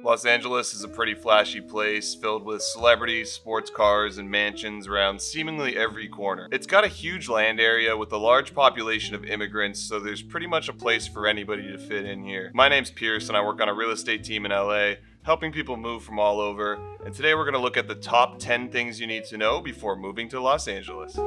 Los Angeles is a pretty flashy place filled with celebrities, sports cars, and mansions around seemingly every corner. It's got a huge land area with a large population of immigrants, so there's pretty much a place for anybody to fit in here. My name's Pearce, and I work on a real estate team in LA, helping people move from all over. And today we're going to look at the top 10 things you need to know before moving to Los Angeles.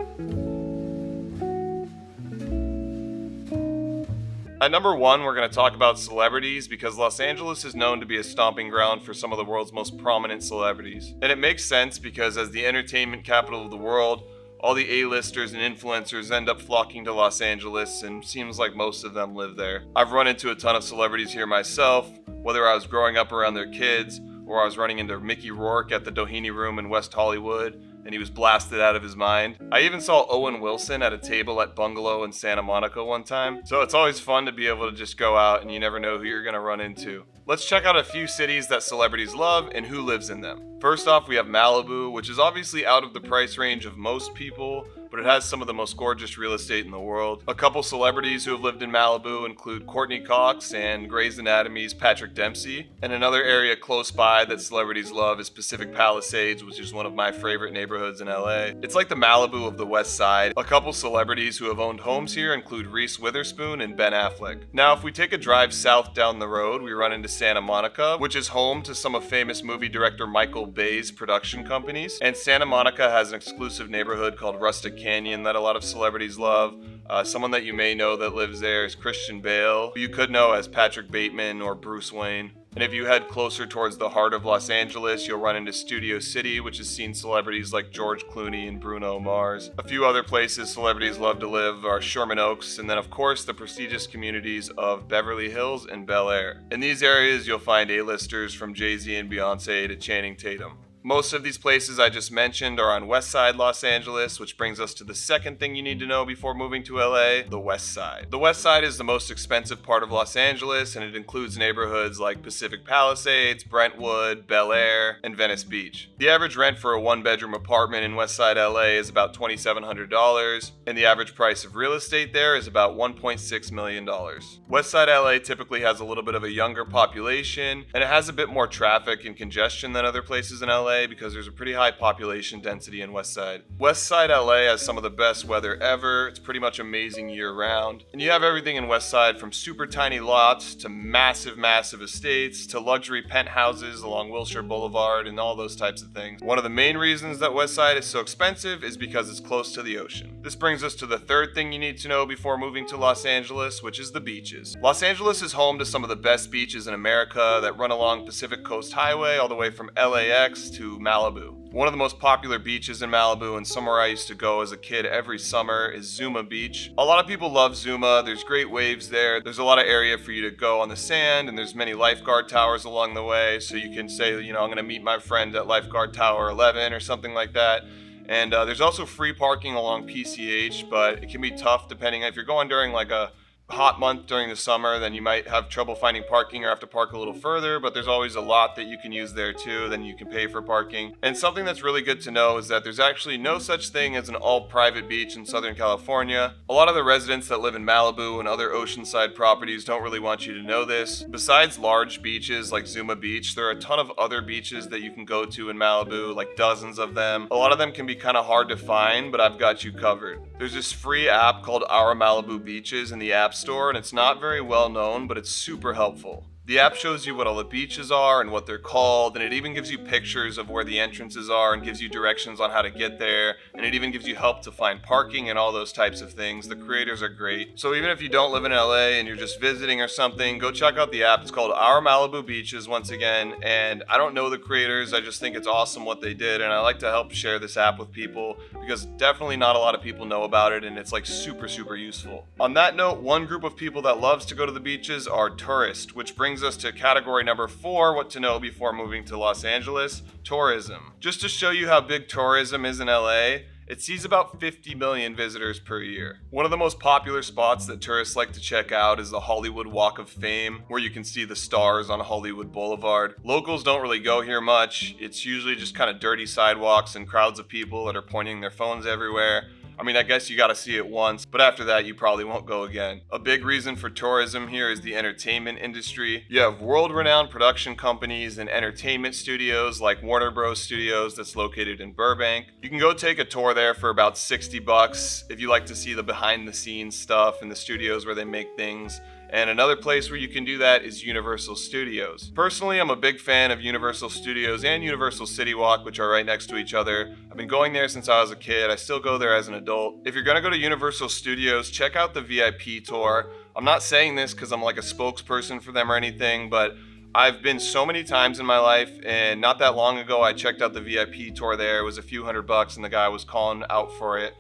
At number 1, we're going to talk about celebrities because Los Angeles is known to be a stomping ground for some of the world's most prominent celebrities. And it makes sense because as the entertainment capital of the world, all the A-listers and influencers end up flocking to Los Angeles, and seems like most of them live there. I've run into a ton of celebrities here myself, whether I was growing up around their kids or I was running into Mickey Rourke at the Doheny Room in West Hollywood, and he was blasted out of his mind. I even saw Owen Wilson at a table at Bungalow in Santa Monica one time. So it's always fun to be able to just go out and you never know who you're gonna run into. Let's check out a few cities that celebrities love and who lives in them. First off, we have Malibu, which is obviously out of the price range of most people, but it has some of the most gorgeous real estate in the world. A couple celebrities who have lived in Malibu include Courtney Cox and Grey's Anatomy's Patrick Dempsey. And another area close by that celebrities love is Pacific Palisades, which is one of my favorite neighborhoods in LA. It's like the Malibu of the Westside. A couple celebrities who have owned homes here include Reese Witherspoon and Ben Affleck. Now, if we take a drive south down the road, we run into Santa Monica, which is home to some of famous movie director Michael Bay's production companies. And Santa Monica has an exclusive neighborhood called Rustic Canyon that a lot of celebrities love. Someone that you may know that lives there is Christian Bale, who you could know as Patrick Bateman or Bruce Wayne. And if you head closer towards the heart of Los Angeles, you'll run into Studio City, which has seen celebrities like George Clooney and Bruno Mars. A few other places celebrities love to live are Sherman Oaks, and then of course the prestigious communities of Beverly Hills and Bel Air. In these areas, you'll find A-listers from Jay-Z and Beyonce to Channing Tatum. Most of these places I just mentioned are on Westside Los Angeles, which brings us to the second thing you need to know before moving to LA, the Westside. The Westside is the most expensive part of Los Angeles, and it includes neighborhoods like Pacific Palisades, Brentwood, Bel Air, and Venice Beach. The average rent for a one-bedroom apartment in Westside LA is about $2,700, and the average price of real estate there is about $1.6 million. Westside LA typically has a little bit of a younger population, and it has a bit more traffic and congestion than other places in LA because there's a pretty high population density in Westside. Westside LA has some of the best weather ever. It's pretty much amazing year-round. And you have everything in Westside from super tiny lots to massive estates to luxury penthouses along Wilshire Boulevard and all those types of things. One of the main reasons that Westside is so expensive is because it's close to the ocean. This brings us to the third thing you need to know before moving to Los Angeles, which is the beaches. Los Angeles is home to some of the best beaches in America that run along Pacific Coast Highway all the way from LAX to Malibu. One of the most popular beaches in Malibu and somewhere I used to go as a kid every summer is Zuma Beach. A lot of people love Zuma. There's great waves there. There's a lot of area for you to go on the sand, and there's many lifeguard towers along the way, so you can say, I'm going to meet my friend at lifeguard tower 11 or something like that. And there's also free parking along PCH, but it can be tough depending if you're going during like a hot month during the summer, then you might have trouble finding parking or have to park a little further, but there's always a lot that you can use there too, then you can pay for parking. And something that's really good to know is that there's actually no such thing as an all-private beach in Southern California. A lot of the residents that live in Malibu and other oceanside properties don't really want you to know this. Besides large beaches like Zuma Beach, there are a ton of other beaches that you can go to in Malibu, like dozens of them. A lot of them can be kind of hard to find, but I've got you covered. There's this free app called Our Malibu Beaches in the App Store, and it's not very well known, but it's super helpful. The app shows you what all the beaches are and what they're called, and it even gives you pictures of where the entrances are and gives you directions on how to get there, and it even gives you help to find parking and all those types of things. The creators are great. So even if you don't live in LA and you're just visiting or something, go check out the app. It's called Our Malibu Beaches once again, and I don't know the creators. I just think it's awesome what they did, and I like to help share this app with people because definitely not a lot of people know about it, and it's like super useful. On that note, one group of people that loves to go to the beaches are tourists, which brings us to category number 4, what to know before moving to Los Angeles, tourism. Just to show you how big tourism is in LA, it sees about 50 million visitors per year. One of the most popular spots that tourists like to check out is the Hollywood Walk of Fame, where you can see the stars on Hollywood Boulevard. Locals don't really go here much. It's usually just kind of dirty sidewalks and crowds of people that are pointing their phones everywhere. I mean, I guess you gotta see it once, but after that, you probably won't go again. A big reason for tourism here is the entertainment industry. You have world-renowned production companies and entertainment studios like Warner Bros. Studios that's located in Burbank. You can go take a tour there for about $60 if you like to see the behind-the-scenes stuff in the studios where they make things. And another place where you can do that is Universal Studios. Personally, I'm a big fan of Universal Studios and Universal City Walk, which are right next to each other. I've been going there since I was a kid. I still go there as an adult. If you're gonna go to Universal Studios, check out the VIP tour. I'm not saying this because I'm like a spokesperson for them or anything, but I've been so many times in my life, and not that long ago I checked out the VIP tour there. It was a few $100 and the guy was calling out for it,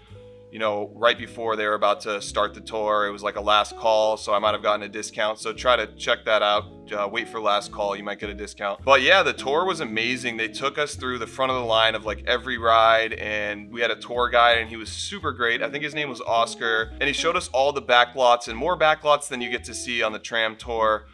you know, right before they were about to start the tour. It was like a last call, so I might have gotten a discount. So try to check that out. Wait for last call, you might get a discount. But yeah, the tour was amazing. They took us through the front of the line of like every ride, and we had a tour guide, and he was super great. I think his name was Oscar, and he showed us all the backlots, and more backlots than you get to see on the tram tour.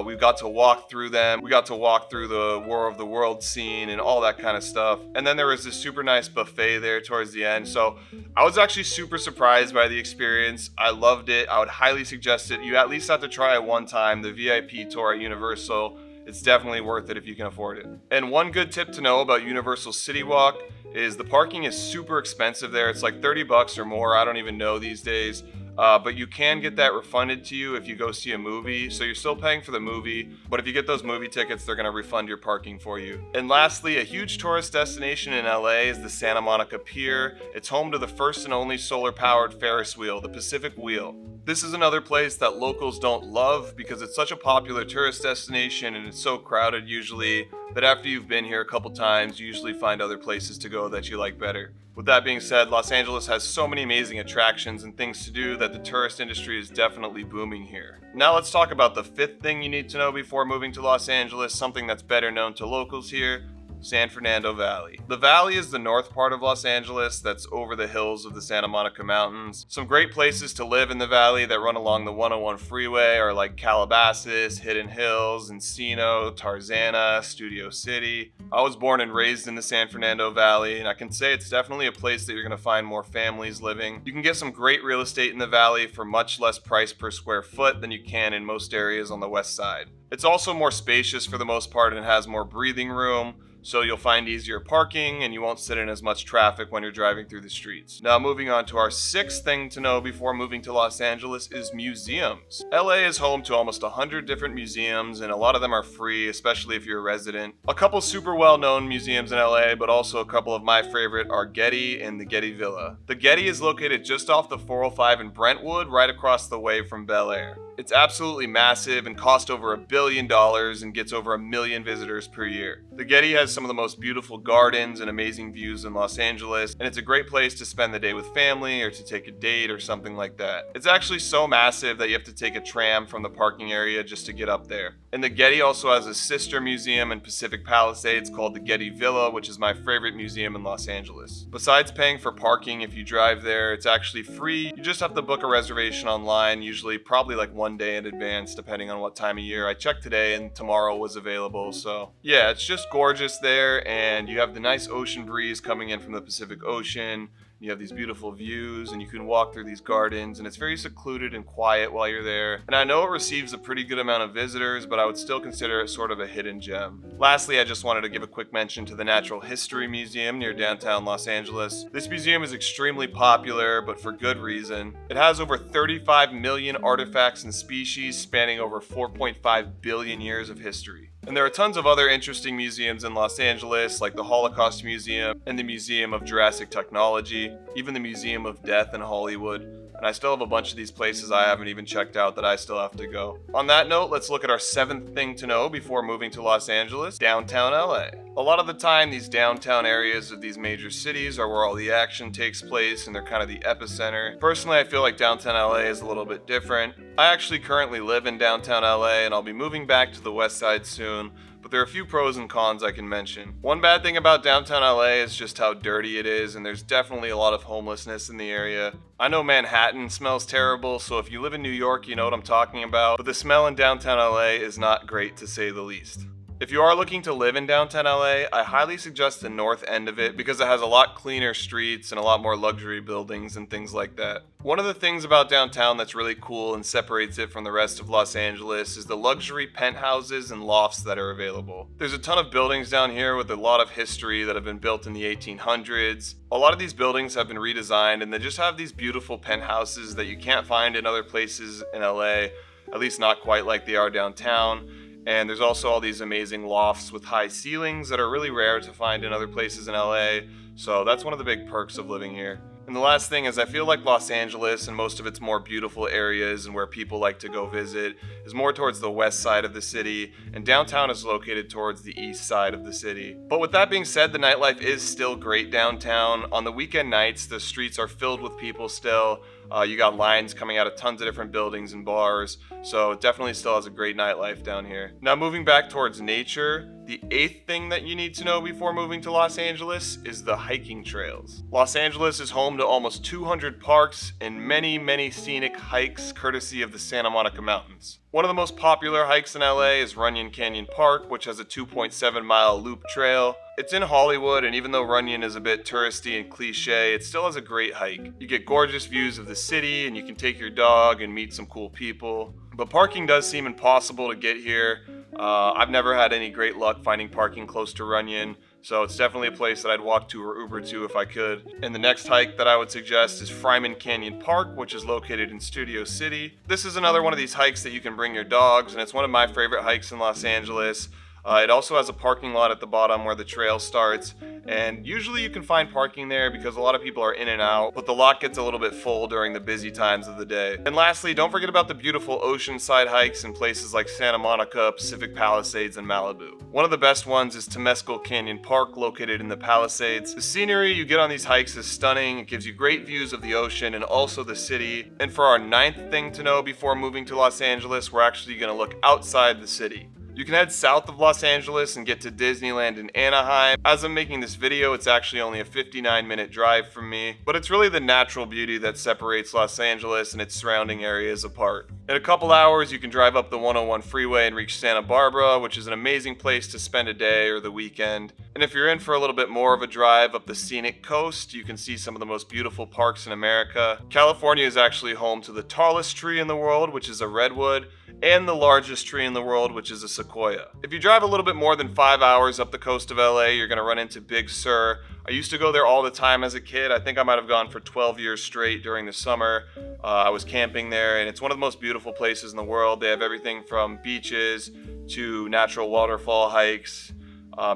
We got to walk through them. We got to walk through the War of the World scene and all that kind of stuff. And then there was this super nice buffet there towards the end. So I was actually super surprised by the experience. I loved it. I would highly suggest it. You at least have to try it one time. The VIP tour at Universal, it's definitely worth it if you can afford it. And one good tip to know about Universal City Walk is the parking is super expensive there. It's like $30 or more. I don't even know these days. But you can get that refunded to you if you go see a movie. So you're still paying for the movie, but if you get those movie tickets, they're going to refund your parking for you. And lastly, a huge tourist destination in LA is the Santa Monica Pier. It's home to the first and only solar-powered Ferris wheel, the Pacific Wheel. This is another place that locals don't love because it's such a popular tourist destination and it's so crowded usually that after you've been here a couple times, you usually find other places to go that you like better. With that being said, Los Angeles has so many amazing attractions and things to do that the tourist industry is definitely booming here. Now let's talk about the fifth thing you need to know before moving to Los Angeles, something that's better known to locals here: San Fernando Valley. The valley is the north part of Los Angeles that's over the hills of the Santa Monica Mountains. Some great places to live in the valley that run along the 101 freeway are like Calabasas, Hidden Hills, Encino, Tarzana, Studio City. I was born and raised in the San Fernando Valley, and I can say it's definitely a place that you're going to find more families living. You can get some great real estate in the valley for much less price per square foot than you can in most areas on the west side. It's also more spacious for the most part and has more breathing room, so you'll find easier parking and you won't sit in as much traffic when you're driving through the streets. Now moving on to our sixth thing to know before moving to Los Angeles is museums. LA is home to almost 100 different museums, and a lot of them are free, especially if you're a resident. A couple super well-known museums in LA, but also a couple of my favorite are Getty and the Getty Villa. The Getty is located just off the 405 in Brentwood, right across the way from Bel Air. It's absolutely massive and costs over $1 billion and gets over 1 million visitors per year. The Getty has some of the most beautiful gardens and amazing views in Los Angeles, and it's a great place to spend the day with family or to take a date or something like that. It's actually so massive that you have to take a tram from the parking area just to get up there. And the Getty also has a sister museum in Pacific Palisades called the Getty Villa, which is my favorite museum in Los Angeles. Besides paying for parking if you drive there, it's actually free. You just have to book a reservation online, usually probably like 1 day in advance depending on what time of year. I checked today and tomorrow was available, so yeah, it's just gorgeous there, and you have the nice ocean breeze coming in from the Pacific Ocean. You have these beautiful views and you can walk through these gardens, and it's very secluded and quiet while you're there. And I know it receives a pretty good amount of visitors, but I would still consider it sort of a hidden gem. Lastly, I just wanted to give a quick mention to the Natural History Museum near downtown Los Angeles. This museum is extremely popular, but for good reason. It has over 35 million artifacts and species spanning over 4.5 billion years of history. And there are tons of other interesting museums in Los Angeles, like the Holocaust Museum and the Museum of Jurassic Technology, even the Museum of Death in Hollywood. And I still have a bunch of these places I haven't even checked out that I still have to go. On that note, let's look at our seventh thing to know before moving to Los Angeles: downtown LA. A lot of the time, these downtown areas of these major cities are where all the action takes place, and they're kind of the epicenter. Personally, I feel like downtown LA is a little bit different. I actually currently live in downtown LA, and I'll be moving back to the Westside soon, but there are a few pros and cons I can mention. One bad thing about downtown LA is just how dirty it is, and there's definitely a lot of homelessness in the area. I know Manhattan smells terrible, so if you live in New York, you know what I'm talking about, but the smell in downtown LA is not great, to say the least. If you are looking to live in downtown LA, I highly suggest the north end of it because it has a lot cleaner streets and a lot more luxury buildings and things like that. One of the things about downtown that's really cool and separates it from the rest of Los Angeles is the luxury penthouses and lofts that are available. There's a ton of buildings down here with a lot of history that have been built in the 1800s. A lot of these buildings have been redesigned and they just have these beautiful penthouses that you can't find in other places in LA, at least not quite like they are downtown. And there's also all these amazing lofts with high ceilings that are really rare to find in other places in LA. So that's one of the big perks of living here. And the last thing is I feel like Los Angeles and most of its more beautiful areas and where people like to go visit is more towards the west side of the city, and downtown is located towards the east side of the city. But with that being said, the nightlife is still great downtown. On the weekend nights, the streets are filled with people still. You got lines coming out of tons of different buildings and bars, so it definitely still has a great nightlife down here. Now moving back towards nature, the 8th thing that you need to know before moving to Los Angeles is the hiking trails. Los Angeles is home to almost 200 parks and many scenic hikes courtesy of the Santa Monica Mountains. One of the most popular hikes in LA is Runyon Canyon Park, which has a 2.7-mile loop trail. It's in Hollywood, and even though Runyon is a bit touristy and cliche, it still has a great hike. You get gorgeous views of the city, and you can take your dog and meet some cool people. But parking does seem impossible to get here. I've never had any great luck finding parking close to Runyon, so it's definitely a place that I'd walk to or Uber to if I could. And the next hike that I would suggest is Fryman Canyon Park, which is located in Studio City. This is another one of these hikes that you can bring your dogs, and it's one of my favorite hikes in Los Angeles. It also has a parking lot at the bottom where the trail starts, and usually you can find parking there because a lot of people are in and out, but the lot gets a little bit full during the busy times of the day. And lastly, don't forget about the beautiful oceanside hikes in places like Santa Monica, Pacific Palisades, and Malibu. One of the best ones is Temescal Canyon Park, located in the Palisades. The scenery you get on these hikes is stunning. It gives you great views of the ocean and also the city. And for our 9th thing to know before moving to Los Angeles, we're actually going to look outside the city. You can head south of Los Angeles and get to Disneyland in Anaheim. As I'm making this video, it's actually only a 59-minute drive from me, but it's really the natural beauty that separates Los Angeles and its surrounding areas apart. In a couple hours, you can drive up the 101 freeway and reach Santa Barbara, which is an amazing place to spend a day or the weekend. And if you're in for a little bit more of a drive up the scenic coast, you can see some of the most beautiful parks in America. California is actually home to the tallest tree in the world, which is a redwood, and the largest tree in the world, which is a sequoia. If you drive a little bit more than 5 hours up the coast of LA, you're going to run into Big Sur. I used to go there all the time as a kid. I think I might have gone for 12 years straight during the summer. I was camping there, and it's one of the most beautiful places in the world. They have everything from beaches to natural waterfall hikes,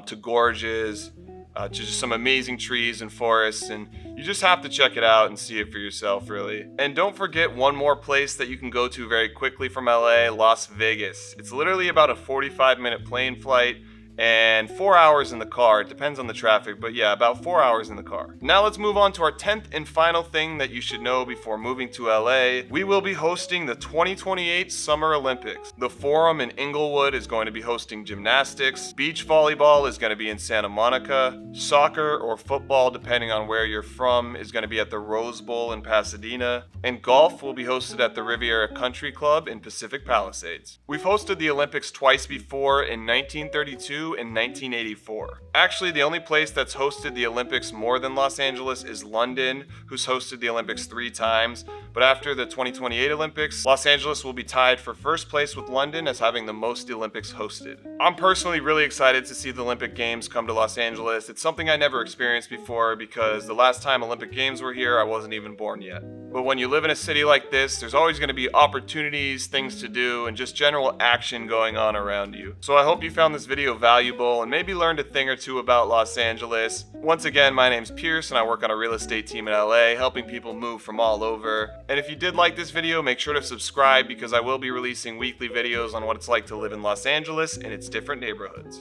to gorges, to just some amazing trees and forests, and you just have to check it out and see it for yourself, really. And don't forget one more place that you can go to very quickly from LA, Las Vegas. It's literally about a 45-minute plane flight and 4 hours in the car. It depends on the traffic, but yeah, about 4 hours in the car. Now let's move on to our 10th and final thing that you should know before moving to LA. We will be hosting the 2028 Summer Olympics. The Forum in Inglewood is going to be hosting gymnastics. Beach volleyball is going to be in Santa Monica. Soccer or football, depending on where you're from, is going to be at the Rose Bowl in Pasadena. And golf will be hosted at the Riviera Country Club in Pacific Palisades. We've hosted the Olympics twice before, in 1932 and 1984. Actually, the only place that's hosted the Olympics more than Los Angeles is London, who's hosted the Olympics 3 times. But after the 2028 Olympics, Los Angeles will be tied for first place with London as having the most Olympics hosted. I'm personally really excited to see the Olympic Games come to Los Angeles. It's something I never experienced before because the last time Olympic Games were here, I wasn't even born yet. But when you live in a city like this, there's always going to be opportunities, things to do, and just general action going on around you. So I hope you found this video valuable and maybe learned a thing or two about Los Angeles. Once again, my name's Pearce and I work on a real estate team in LA, helping people move from all over. And if you did like this video, make sure to subscribe because I will be releasing weekly videos on what it's like to live in Los Angeles and its different neighborhoods.